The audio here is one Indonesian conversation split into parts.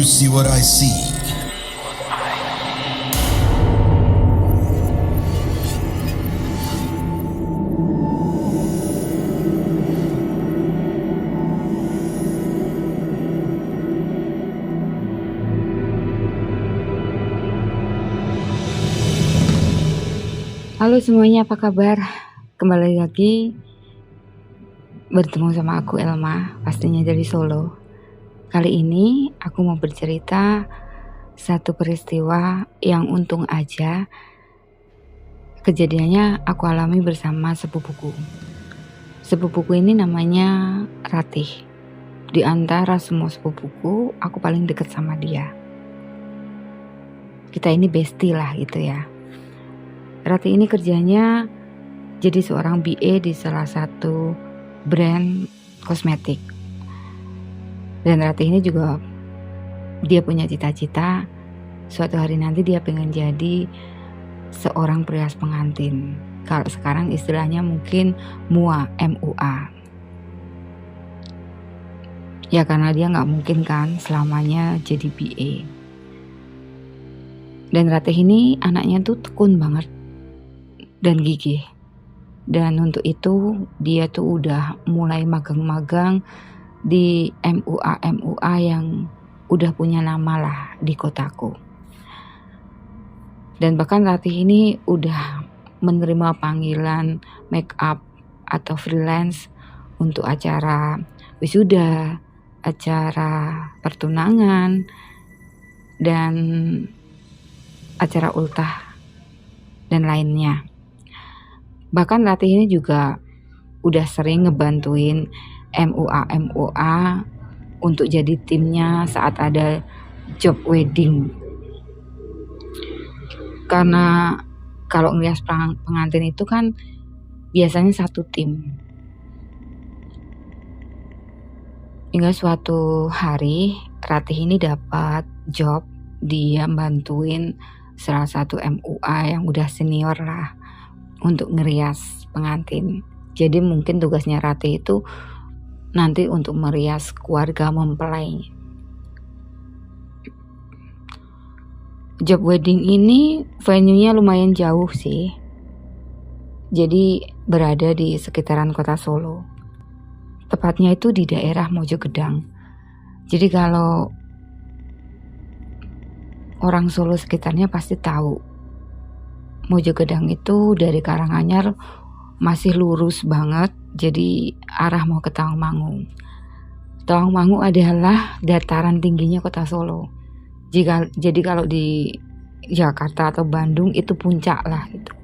You see what I see. Halo semuanya, apa kabar? Kembali lagi bertemu sama aku Elma, pastinya dari Solo. Kali ini aku mau bercerita satu peristiwa yang untung aja kejadiannya aku alami bersama sepupuku. Sepupuku ini namanya Ratih. Di antara semua sepupuku, aku paling dekat sama dia. Kita ini bestie lah gitu ya. Ratih ini kerjanya jadi seorang BA di salah satu brand kosmetik. Dan Ratih ini juga dia punya cita-cita suatu hari nanti dia pengen jadi seorang perias pengantin. Kalau sekarang istilahnya mungkin MUA. Ya karena dia gak mungkin kan selamanya jadi BA. Dan Ratih ini anaknya tuh tekun banget dan gigih. Dan untuk itu dia tuh udah mulai magang-magang di MUA yang udah punya nama lah di kotaku. Dan bahkan Ratih ini udah menerima panggilan make up atau freelance untuk acara wisuda, acara pertunangan, dan acara ultah dan lainnya. Bahkan Ratih ini juga udah sering ngebantuin MUA untuk jadi timnya saat ada job wedding. Karena kalau ngeliat pengantin itu kan biasanya satu tim. Hingga suatu hari Ratih ini dapat job, dia bantuin salah satu MUA yang udah senior lah untuk ngerias pengantin. Jadi mungkin tugasnya Ratih itu nanti untuk merias keluarga mempelai. Job wedding ini venue-nya lumayan jauh sih. Jadi berada di sekitaran kota Solo. Tepatnya itu di daerah Mojogedang. Jadi kalau orang Solo sekitarnya pasti tahu Mojogedang itu dari Karanganyar masih lurus banget, jadi arah mau ke Tawangmangu. Tawangmangu adalah dataran tingginya kota Solo. Jadi kalau di Jakarta atau Bandung itu puncak lah gitu.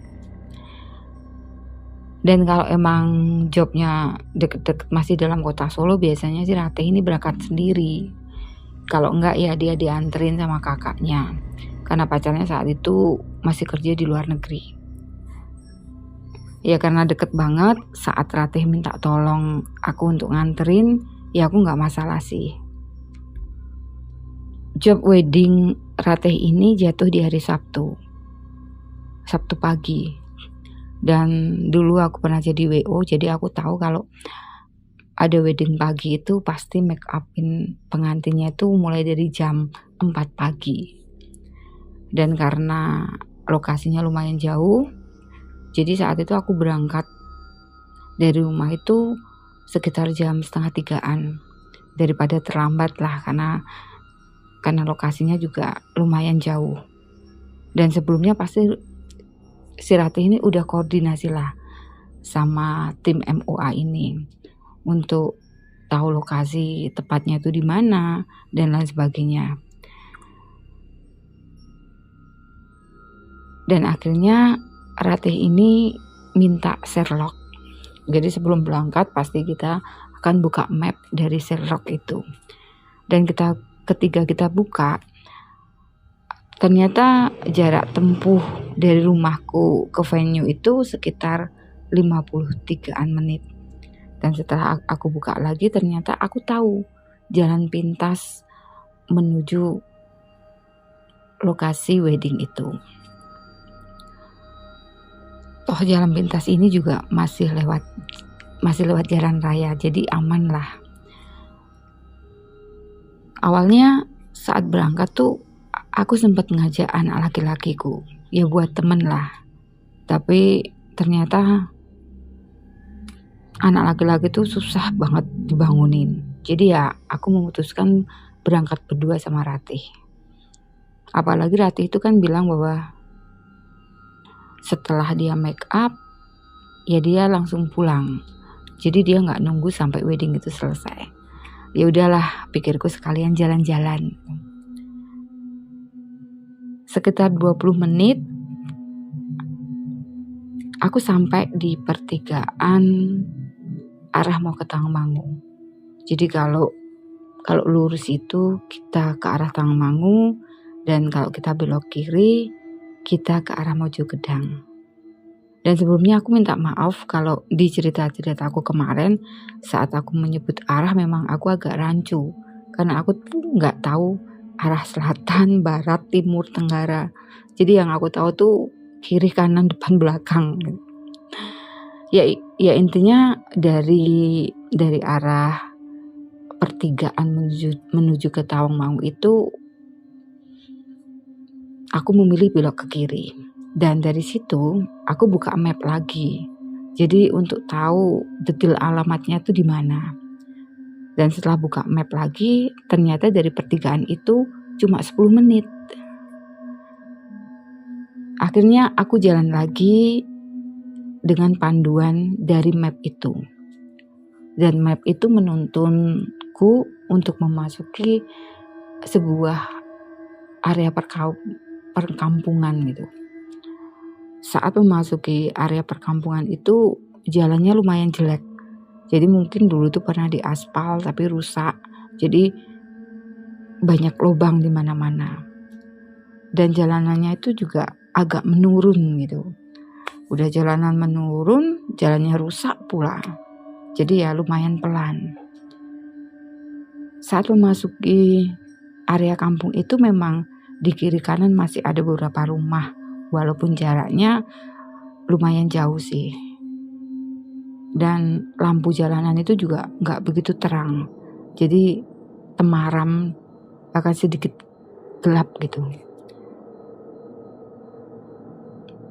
Dan kalau emang jobnya deket-deket masih dalam kota Solo, biasanya sih Ratih ini berangkat sendiri. Kalau enggak ya dia dianterin sama kakaknya. Karena pacarnya saat itu masih kerja di luar negeri. Ya karena deket banget, saat Ratih minta tolong aku untuk nganterin, ya aku gak masalah sih. Job wedding Ratih ini jatuh di hari Sabtu pagi. Dan dulu aku pernah jadi WO, jadi aku tahu kalau ada wedding pagi itu pasti make upin pengantinnya itu mulai dari jam 4 pagi. Dan karena lokasinya lumayan jauh, jadi saat itu aku berangkat dari rumah itu sekitar jam 2:30 daripada terlambat lah karena lokasinya juga lumayan jauh. Dan sebelumnya pasti si Ratih ini udah koordinasi lah sama tim MUA ini untuk tahu lokasi tepatnya itu di mana dan lain sebagainya. Dan akhirnya Ratih ini minta Sherlock. Jadi sebelum berangkat pasti kita akan buka map dari Sherlock itu. Dan ketika kita buka, ternyata jarak tempuh dari rumahku ke venue itu sekitar 53 menit. Dan setelah aku buka lagi, ternyata aku tahu jalan pintas menuju lokasi wedding itu. Toh jalan pintas ini juga masih lewat jalan raya, jadi aman lah. Awalnya saat berangkat tuh aku sempat ngajak anak laki-lakiku, ya buat temen lah. Tapi ternyata anak laki-laki tuh susah banget dibangunin. Jadi ya aku memutuskan berangkat berdua sama Ratih. Apalagi Ratih itu kan bilang bahwa setelah dia make up, ya dia langsung pulang. Jadi dia nggak nunggu sampai wedding itu selesai. Ya udahlah, pikirku sekalian jalan-jalan. Sekitar 20 menit aku sampai di pertigaan arah mau ke Tangmangu. Jadi kalau lurus itu kita ke arah Tangmangu, dan kalau kita belok kiri kita ke arah Mojogedang. Dan sebelumnya aku minta maaf kalau di cerita-cerita aku kemarin saat aku menyebut arah memang aku agak rancu, karena aku tuh nggak tahu arah selatan, barat, timur, tenggara. Jadi yang aku tahu tuh kiri, kanan, depan, belakang. Ya intinya dari arah pertigaan menuju ke Tawangmangu itu aku memilih belok ke kiri. Dan dari situ aku buka map lagi. Jadi untuk tahu detail alamatnya itu di mana. Dan setelah buka map lagi, ternyata dari pertigaan itu cuma 10 menit. Akhirnya aku jalan lagi dengan panduan dari map itu. Dan map itu menuntunku untuk memasuki sebuah area perkampungan gitu. Saat memasuki area perkampungan itu jalannya lumayan jelek. Jadi mungkin dulu tuh pernah diaspal tapi rusak. Jadi banyak lubang di mana-mana. Dan jalanannya itu juga agak menurun gitu. Udah jalanan menurun, jalannya rusak pula. Jadi ya lumayan pelan. Saat memasuki area kampung itu memang di kiri kanan masih ada beberapa rumah. Walaupun jaraknya lumayan jauh sih. Dan lampu jalanan itu juga gak begitu terang. Jadi temaram, bahkan sedikit gelap gitu.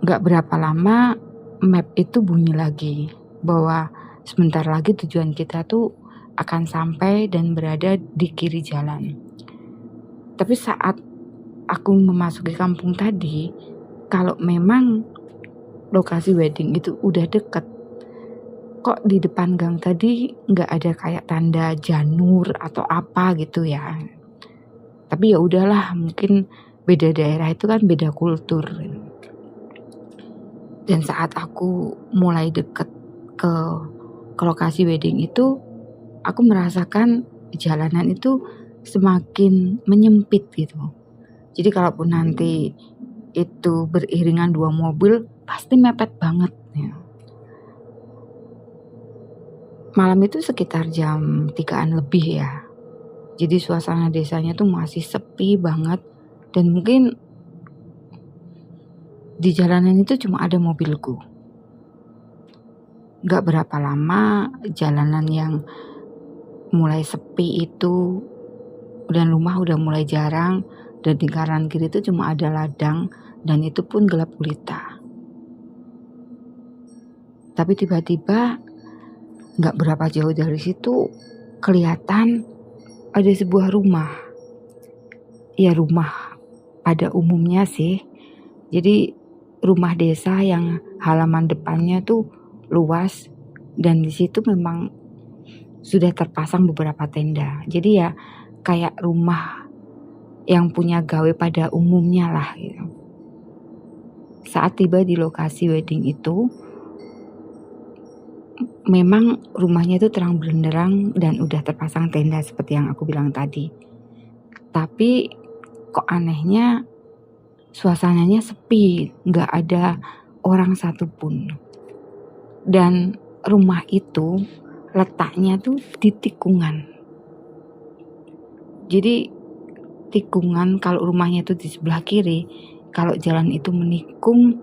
Gak berapa lama map itu bunyi lagi bahwa sebentar lagi tujuan kita tuh akan sampai dan berada di kiri jalan. Tapi saat aku memasuki kampung tadi, kalau memang lokasi wedding itu udah deket, kok di depan gang tadi gak ada kayak tanda janur atau apa gitu ya. Tapi ya udahlah, mungkin beda daerah itu kan beda kultur. Dan saat aku mulai deket ke lokasi wedding itu, aku merasakan jalanan itu semakin menyempit gitu. Jadi kalaupun nanti itu beriringan 2 mobil, pasti mepet banget ya. Malam itu sekitar jam 3-an lebih ya. Jadi suasana desanya tuh masih sepi banget. Dan mungkin di jalanan itu cuma ada mobilku. Gak berapa lama jalanan yang mulai sepi itu, dan rumah udah mulai jarang, dan di kanan kiri itu cuma ada ladang, dan itu pun gelap gulita. Tapi tiba-tiba gak berapa jauh dari situ kelihatan ada sebuah rumah. Ya rumah pada umumnya sih. Jadi rumah desa yang halaman depannya tuh luas, dan di situ memang sudah terpasang beberapa tenda. Jadi ya kayak rumah yang punya gawe pada umumnya lah gitu. Saat tiba di lokasi wedding itu, memang rumahnya itu terang benderang dan udah terpasang tenda seperti yang aku bilang tadi. Tapi kok anehnya suasananya sepi, gak ada orang satupun. Dan rumah itu letaknya tuh di tikungan. Jadi tikungan, kalau rumahnya itu di sebelah kiri, kalau jalan itu menikung,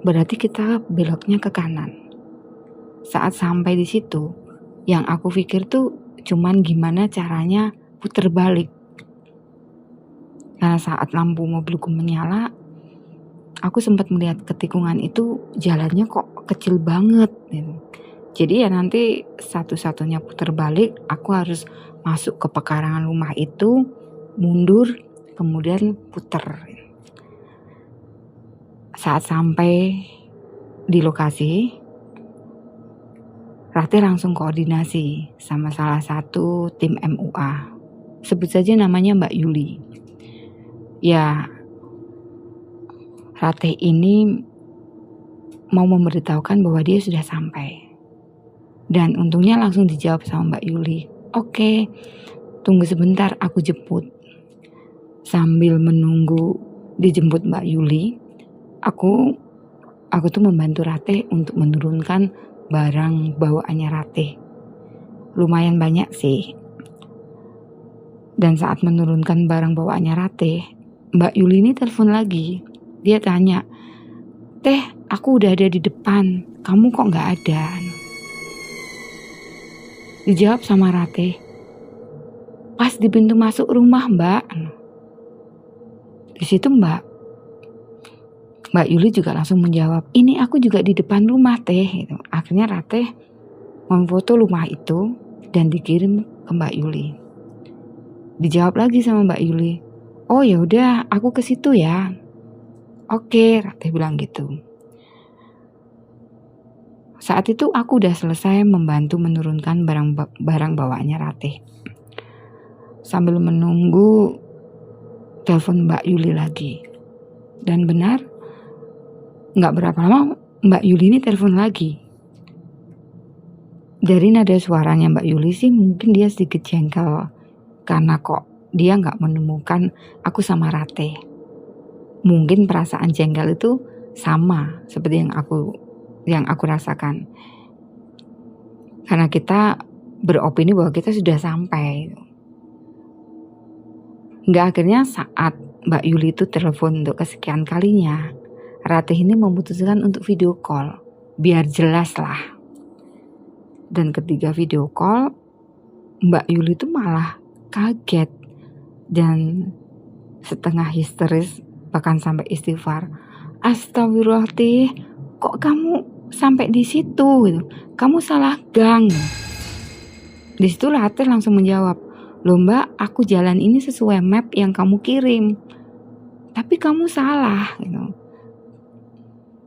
berarti kita beloknya ke kanan. Saat sampai di situ, yang aku pikir tuh cuman gimana caranya puter balik. Karena saat lampu mobilku menyala, aku sempat melihat ke tikungan itu jalannya kok kecil banget gitu. Jadi ya nanti satu-satunya putar balik, aku harus masuk ke pekarangan rumah itu, mundur, kemudian putar. Saat sampai di lokasi, Ratih langsung koordinasi sama salah satu tim MUA. Sebut saja namanya Mbak Yuli. Ya, Ratih ini mau memberitahukan bahwa dia sudah sampai. Dan untungnya langsung dijawab sama Mbak Yuli. Oke, tunggu sebentar, aku jemput. Sambil menunggu dijemput Mbak Yuli, aku tuh membantu Ratih untuk menurunkan barang bawaannya Ratih. Lumayan banyak sih. Dan saat menurunkan barang bawaannya Ratih, Mbak Yuli ini telepon lagi. Dia tanya, "Teh, aku udah ada di depan, kamu kok gak ada?" Dijawab sama Ratih, "Pas di pintu masuk rumah, Mbak." Di situ Mbak Yuli juga langsung menjawab, "Ini aku juga di depan rumah, Teh." Akhirnya Ratih memfoto rumah itu dan dikirim ke Mbak Yuli. Dijawab lagi sama Mbak Yuli, "Oh ya udah, aku ke situ ya." "Oke," Ratih bilang gitu. Saat itu aku udah selesai membantu menurunkan barang bawaannya Ratih. Sambil menunggu telepon Mbak Yuli lagi. Dan benar, gak berapa lama Mbak Yuli ini telepon lagi. Dari nada suaranya Mbak Yuli sih mungkin dia sedikit jengkel. Karena kok dia gak menemukan aku sama Ratih. Mungkin perasaan jengkel itu sama seperti yang aku rasakan. Karena kita beropini bahwa kita sudah sampai. Hingga akhirnya saat Mbak Yuli itu telepon untuk kesekian kalinya, Ratih ini memutuskan untuk video call, biar jelas lah. Dan ketika video call, Mbak Yuli itu malah kaget dan setengah histeris, bahkan sampai istighfar. "Astagfirullah, Tih, kok kamu sampai di situ gitu? Kamu salah gang." Di situ Ratih langsung menjawab, "Loh Mbak, aku jalan ini sesuai map yang kamu kirim. Tapi kamu salah." Gitu.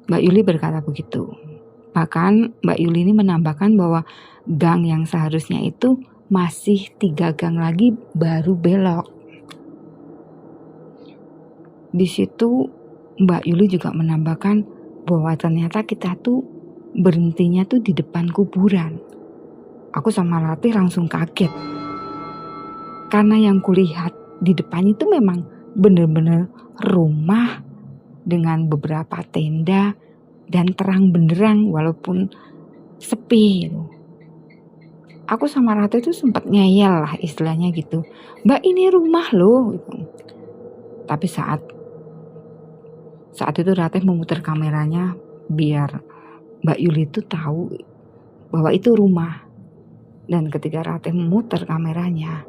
Mbak Yuli berkata begitu. Bahkan Mbak Yuli ini menambahkan bahwa gang yang seharusnya itu masih 3 gang lagi baru belok. Di situ Mbak Yuli juga menambahkan bahwa ternyata kita tuh berhentinya tuh di depan kuburan. Aku sama Ratih langsung kaget. Karena yang kulihat di depan itu memang benar-benar rumah dengan beberapa tenda dan terang benderang walaupun sepi gitu. Aku sama Ratih itu sempat ngeyel lah istilahnya gitu. "Mbak, ini rumah loh." Gitu. Tapi saat itu Ratih memutar kameranya biar Mbak Yuli itu tahu bahwa itu rumah. Dan ketika Ratih memutar kameranya,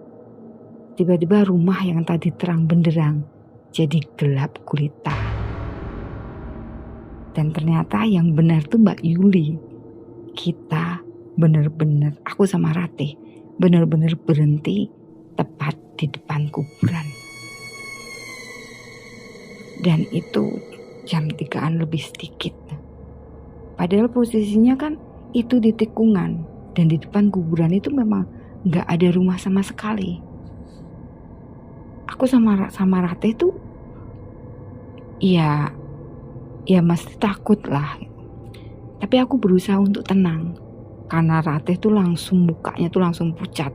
tiba-tiba rumah yang tadi terang benderang jadi gelap gulita. Dan ternyata yang benar tuh Mbak Yuli. Kita benar-benar, aku sama Ratih, benar-benar berhenti tepat di depan kuburan. Dan itu jam 3-an lebih sedikit. Padahal posisinya kan itu di tikungan. Dan di depan kuburan itu memang gak ada rumah sama sekali. Aku sama Ratih tuh ya mesti takut lah. Tapi aku berusaha untuk tenang. Karena Ratih tuh langsung mukanya tuh langsung pucat.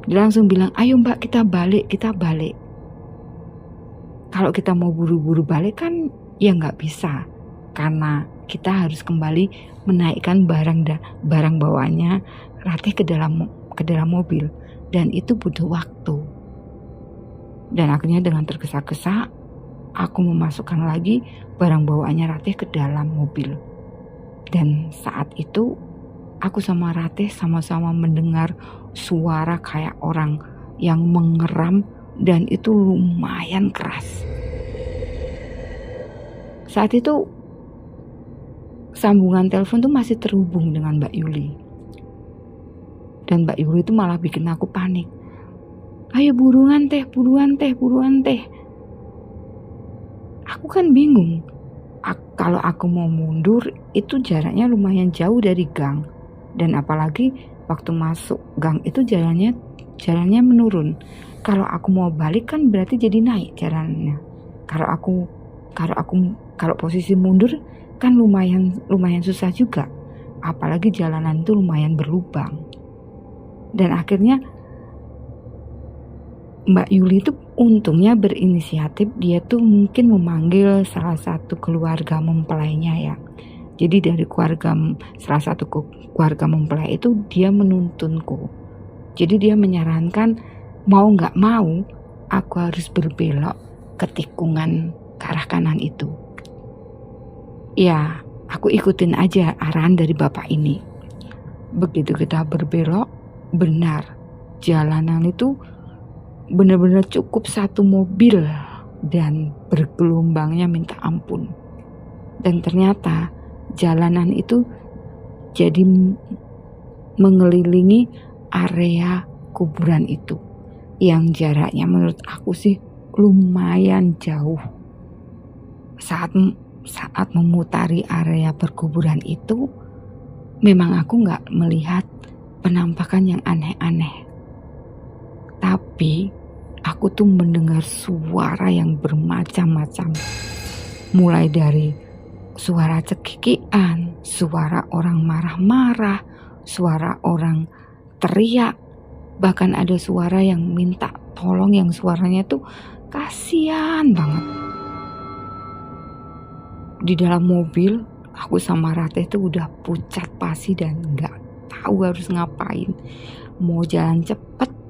Dia langsung bilang, "Ayo Mbak, kita balik." Kalau kita mau buru-buru balik kan ya gak bisa. Karena kita harus kembali menaikkan barang bawaannya Ratih ke dalam mobil. Dan itu butuh waktu. Dan akhirnya dengan tergesa-gesa aku memasukkan lagi barang bawaannya Ratih ke dalam mobil. Dan saat itu aku sama Ratih sama-sama mendengar suara kayak orang yang mengeram dan itu lumayan keras. Saat itu sambungan telepon tuh masih terhubung dengan Mbak Yuli. Dan Mbak Yuli itu malah bikin aku panik. Ayo buruan teh. Aku kan bingung. Kalau aku mau mundur itu jaraknya lumayan jauh dari gang. Dan apalagi waktu masuk gang itu jalannya menurun. Kalau aku mau balik kan berarti jadi naik jalannya. Kalau posisi mundur kan lumayan susah juga. Apalagi jalanan itu lumayan berlubang. Dan akhirnya Mbak Yuli itu untungnya berinisiatif, dia tuh mungkin memanggil salah satu keluarga mempelainya ya. Jadi dari salah satu keluarga mempelai itu dia menuntunku. Jadi dia menyarankan mau gak mau aku harus berbelok ke tikungan ke arah kanan itu. Ya aku ikutin aja arahan dari bapak ini. Begitu kita berbelok, benar jalanan itu benar-benar cukup satu mobil dan bergelombangnya minta ampun. Dan ternyata jalanan itu jadi mengelilingi area kuburan itu yang jaraknya menurut aku sih lumayan jauh. Saat memutari area perkuburan itu memang aku gak melihat penampakan yang aneh-aneh. Tapi aku tuh mendengar suara yang bermacam-macam. Mulai dari suara cekikian, suara orang marah-marah, suara orang teriak. Bahkan ada suara yang minta tolong yang suaranya tuh kasihan banget. Di dalam mobil aku sama Ratih tuh udah pucat pasi dan gak tahu harus ngapain. Mau jalan cepet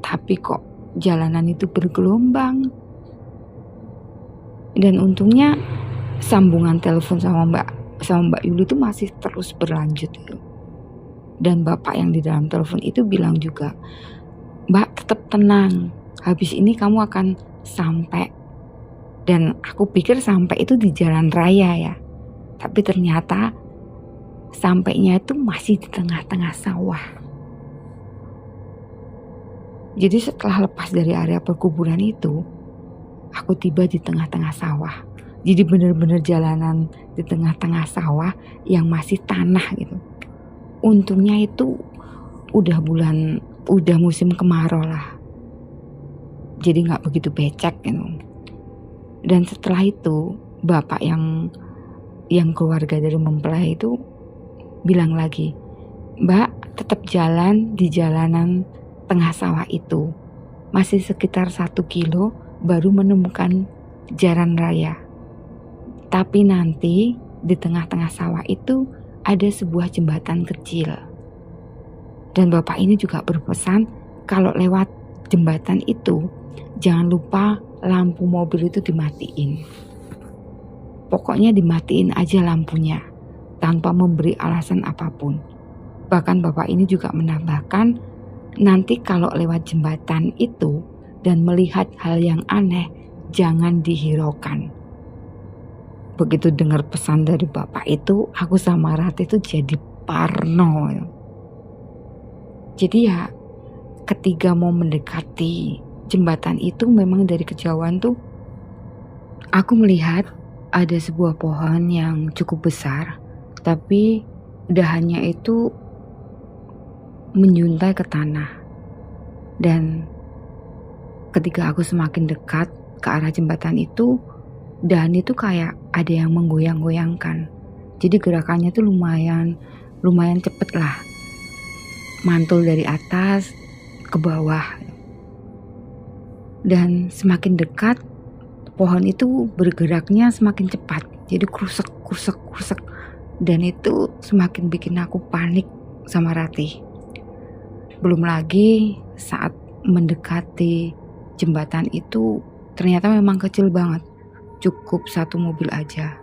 tapi kok jalanan itu bergelombang. Dan untungnya sambungan telepon sama Mbak Yuli itu masih terus berlanjut. Dan bapak yang di dalam telepon itu bilang juga, Mbak tetap tenang, habis ini kamu akan sampai. Dan aku pikir sampai itu di jalan raya ya. Tapi ternyata sampainya itu masih di tengah-tengah sawah. Jadi setelah lepas dari area perkuburan itu, aku tiba di tengah-tengah sawah. Jadi benar-benar jalanan di tengah-tengah sawah yang masih tanah gitu. Untungnya itu udah musim kemarau lah. Jadi gak begitu becek gitu. Dan setelah itu bapak yang keluarga dari mempelai itu bilang lagi, Mbak tetap jalan di jalanan tengah sawah itu. Masih sekitar 1 kilo baru menemukan jalan raya. Tapi nanti di tengah-tengah sawah itu ada sebuah jembatan kecil. Dan bapak ini juga berpesan kalau lewat jembatan itu jangan lupa lampu mobil itu dimatiin. Pokoknya dimatiin aja lampunya tanpa memberi alasan apapun. Bahkan bapak ini juga menambahkan nanti kalau lewat jembatan itu dan melihat hal yang aneh, jangan dihiraukan. Begitu dengar pesan dari bapak itu, aku sama Ratih itu jadi parno. Jadi ya, ketika mau mendekati jembatan itu memang dari kejauhan tuh, aku melihat ada sebuah pohon yang cukup besar, tapi dahannya itu menyuntai ke tanah. Dan ketika aku semakin dekat ke arah jembatan itu, dahan itu kayak ada yang menggoyang-goyangkan. Jadi gerakannya tuh lumayan cepet lah. Mantul dari atas ke bawah. Dan semakin dekat, pohon itu bergeraknya semakin cepat. Jadi krusek. Dan itu semakin bikin aku panik sama Ratih. Belum lagi saat mendekati jembatan itu ternyata memang kecil banget. Cukup 1 mobil aja.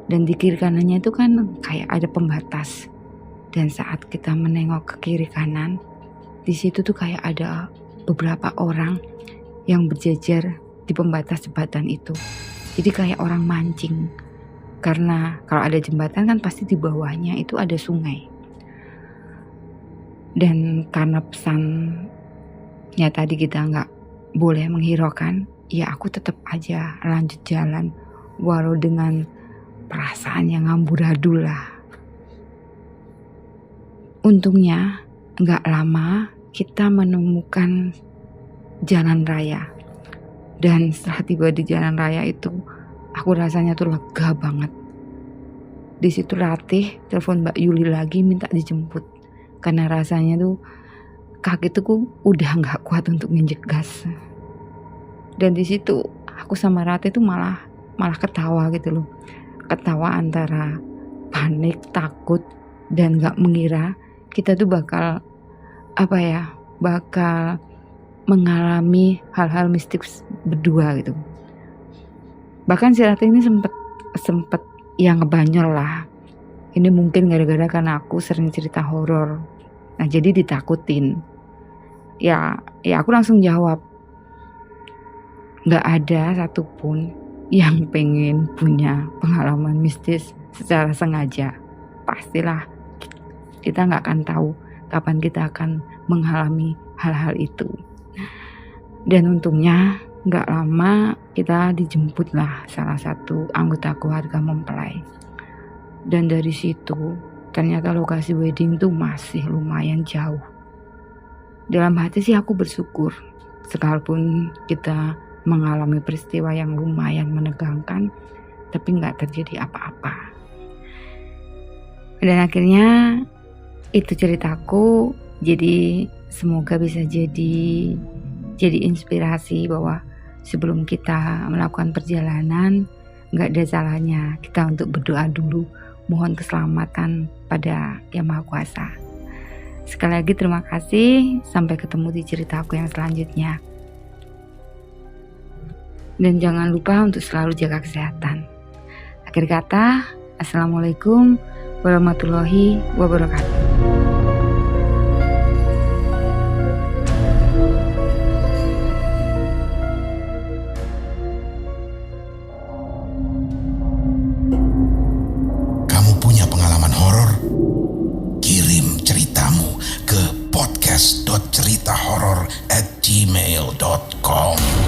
Dan di kiri kanannya itu kan kayak ada pembatas. Dan saat kita menengok ke kiri kanan, di situ tuh kayak ada beberapa orang yang berjejer di pembatas jembatan itu. Jadi kayak orang mancing. Karena kalau ada jembatan kan pasti di bawahnya itu ada sungai. Dan karena pesannya tadi kita nggak boleh menghiraukan, ya aku tetap aja lanjut jalan walau dengan perasaan yang amburadul lah. Untungnya nggak lama kita menemukan jalan raya. Dan setelah tiba di jalan raya itu, aku rasanya tuh lega banget. Di situ Ratih telepon Mbak Yuli lagi minta dijemput. Karena rasanya tuh kaki tuh udah nggak kuat untuk nginjek gas. Dan di situ aku sama Ratih tuh malah ketawa gitu loh. Ketawa antara panik, takut, dan nggak mengira kita tuh bakal mengalami hal-hal mistik berdua gitu. Bahkan si Ratih ini sempet yang ngebanyol lah. Ini mungkin gara-gara karena aku sering cerita horor. Nah jadi ditakutin. Ya aku langsung jawab, gak ada satupun yang pengen punya pengalaman mistis secara sengaja. Pastilah kita gak akan tahu kapan kita akan mengalami hal-hal itu. Dan untungnya gak lama kita dijemputlah salah satu anggota keluarga mempelai. Dan dari situ ternyata lokasi wedding tuh masih lumayan jauh. Dalam hati sih aku bersyukur, sekalipun kita mengalami peristiwa yang lumayan menegangkan, tapi gak terjadi apa-apa. Dan akhirnya itu ceritaku, jadi semoga bisa jadi inspirasi bahwa sebelum kita melakukan perjalanan, gak ada salahnya kita untuk berdoa dulu, mohon keselamatan pada Yang Maha Kuasa. Sekali lagi terima kasih, sampai ketemu di ceritaku yang selanjutnya. Dan jangan lupa untuk selalu jaga kesehatan. Akhir kata, Assalamualaikum warahmatullahi wabarakatuh. podcast.ceritahoror@gmail.com